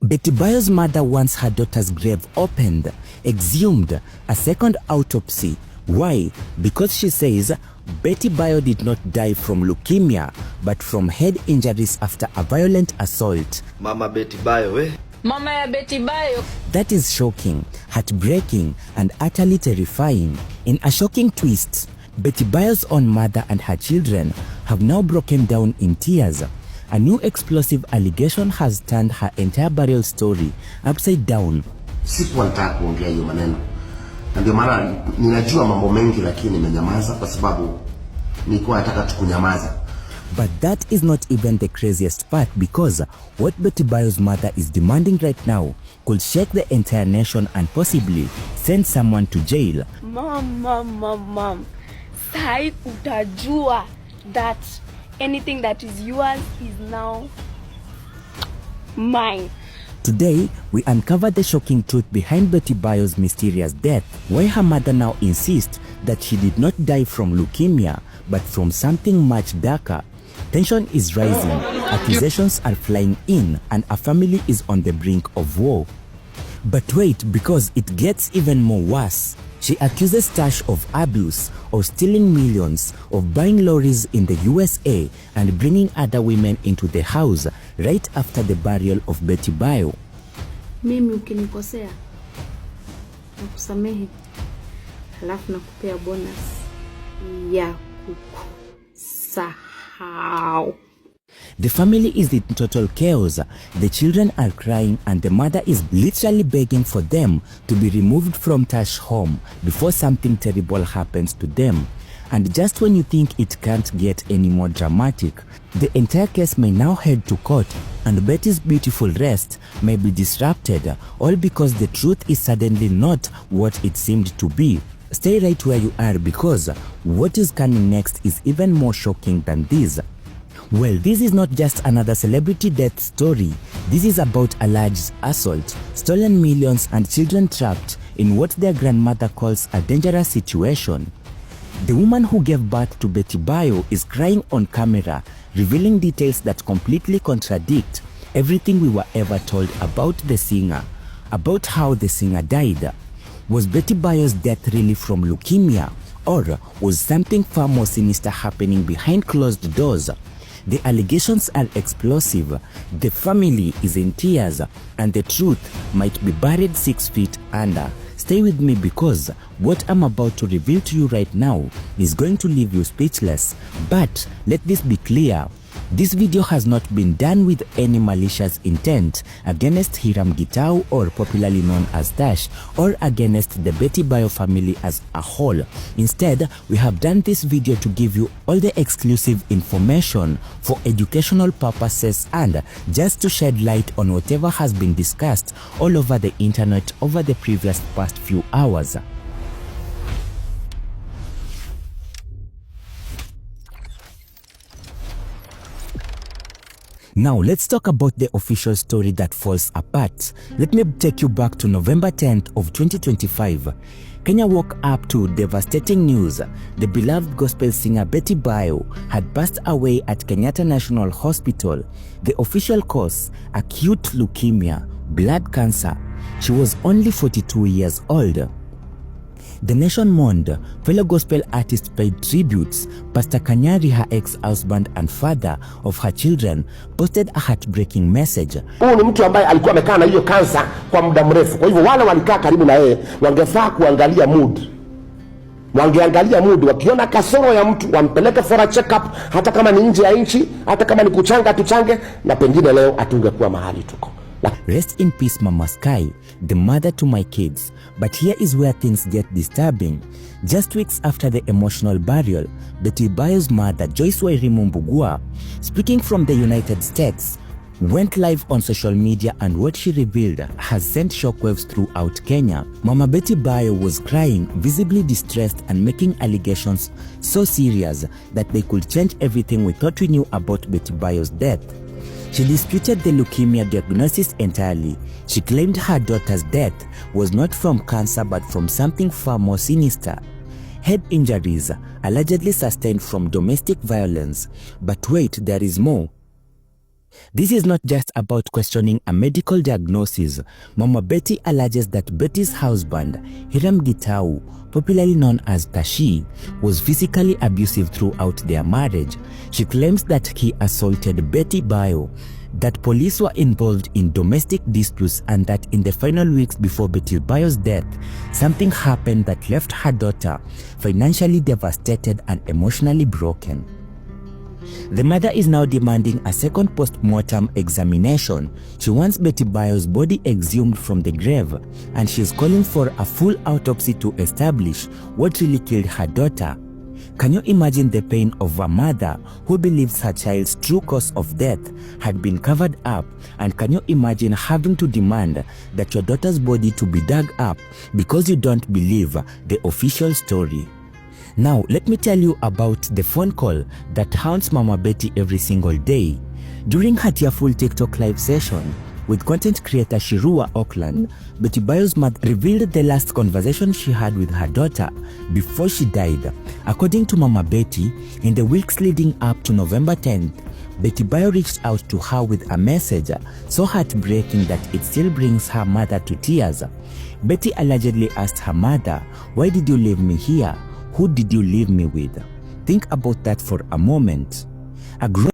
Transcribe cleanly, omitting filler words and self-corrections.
Beaty Bayo's mother wants her daughter's grave opened, exhumed, a second autopsy. Why? Because she says Beaty Bayo did not die from leukemia, but from head injuries after a violent assault. Mama Beaty Bayo, eh? Mama ya Beaty Bayo. That is shocking, heartbreaking, and utterly terrifying. In a shocking twist, Beaty Bayo's own mother and her children have now broken down in tears. A new explosive allegation has turned her entire burial story upside down. Sikuwa nataka kuongea hiyo maneno. Ndio maana ninajua mambo mengi lakini nimenyamaza kwa sababu nilikuwa nataka tukunyamaza. But that is not even the craziest part, because what Beaty Bayo's mother is demanding right now could shake the entire nation and possibly send someone to jail. Mom. Sai utajua that anything that is yours is now mine. Today, we uncover the shocking truth behind Beaty Bayo's mysterious death, why her mother now insists that she did not die from leukemia, but from something much darker. Tension is rising, accusations are flying in, and a family is on the brink of war. But wait, because it gets even more worse. She accuses Tash of abuse, of stealing millions, of buying lorries in the USA, and bringing other women into the house right after the burial of Beaty Bayo. Mimi ukinikosea nakusamehe, halafu nakupea bonus ya kukusahau. The family is in total chaos. The children are crying and the mother is literally begging for them to be removed from Tash's home before something terrible happens to them. And just when you think it can't get any more dramatic, the entire case may now head to court and Betty's beautiful rest may be disrupted, all because the truth is suddenly not what it seemed to be. Stay right where you are, because what is coming next is even more shocking than this. Well, this is not just another celebrity death story. This is about alleged assault, stolen millions, and children trapped in what their grandmother calls a dangerous situation. The woman who gave birth to Beaty Bayo is crying on camera, revealing details that completely contradict everything we were ever told about the singer, about how the singer died. Was Beaty Bayo's death really from leukemia, or was something far more sinister happening behind closed doors? The allegations are explosive, the family is in tears, and the truth might be buried 6 feet under. Stay with me, because what I'm about to reveal to you right now is going to leave you speechless. But let this be clear. This video has not been done with any malicious intent against Hiram Gitau, or popularly known as Tash, or against the Beaty Bayo family as a whole. Instead, we have done this video to give you all the exclusive information for educational purposes and just to shed light on whatever has been discussed all over the internet over the previous past few hours. Now let's talk about the official story that falls apart. Let me take you back to November 10th of 2025. Kenya woke up to devastating news. The beloved gospel singer Beaty Bayo had passed away at Kenyatta National Hospital. The official cause, acute leukemia, blood cancer. She was only 42 years old. The nation mourned. Fellow gospel artists paid tributes. Pastor Kanyari, her ex-husband and father of her children, posted a heartbreaking message. Huyu ni mtu ambaye alikuwa amekaa na hiyo kansa kwa muda mrefu. Kwa hivyo wale walikaa karibu na yeye wangefaa kuangalia mood. Wangeangalia mood, wakiona kasoro ya mtu wampeleke for a check up, hata kama ni nje ya nchi, hata kama ni kuchanga tuchange, na pengine leo atungekuwa mahali tuko. Rest in peace, Mama Sky, the mother to my kids. But here is where things get disturbing. Just weeks after the emotional burial, Beaty Bayo's mother, Joyce Wairimu Mbugua, speaking from the United States, went live on social media, and what she revealed has sent shockwaves throughout Kenya. Mama Beaty Bayo was crying, visibly distressed, and making allegations so serious that they could change everything we thought we knew about Beaty Bayo's death. She disputed the leukemia diagnosis entirely. She claimed her daughter's death was not from cancer but from something far more sinister. Head injuries allegedly sustained from domestic violence. But wait, there is more. This is not just about questioning a medical diagnosis. Mama Beaty alleges that Beaty's husband, Hiram Gitau, popularly known as Tashi, was physically abusive throughout their marriage. She claims that he assaulted Beaty Bayo, that police were involved in domestic disputes, and that in the final weeks before Beaty Bayo's death, something happened that left her daughter financially devastated and emotionally broken. The mother is now demanding a second post-mortem examination. She wants Beaty Bayo's body exhumed from the grave, and she is calling for a full autopsy to establish what really killed her daughter. Can you imagine the pain of a mother who believes her child's true cause of death had been covered up? And can you imagine having to demand that your daughter's body to be dug up because you don't believe the official story? Now, let me tell you about the phone call that haunts Mama Beaty every single day. During her tearful TikTok live session with content creator Shirua Auckland, Beaty Bayo's mother revealed the last conversation she had with her daughter before she died. According to Mama Beaty, in the weeks leading up to November 10th, Beaty Bayo reached out to her with a message so heartbreaking that it still brings her mother to tears. Beaty allegedly asked her mother, "Why did you leave me here? Who did you leave me with?" Think about that for a moment. A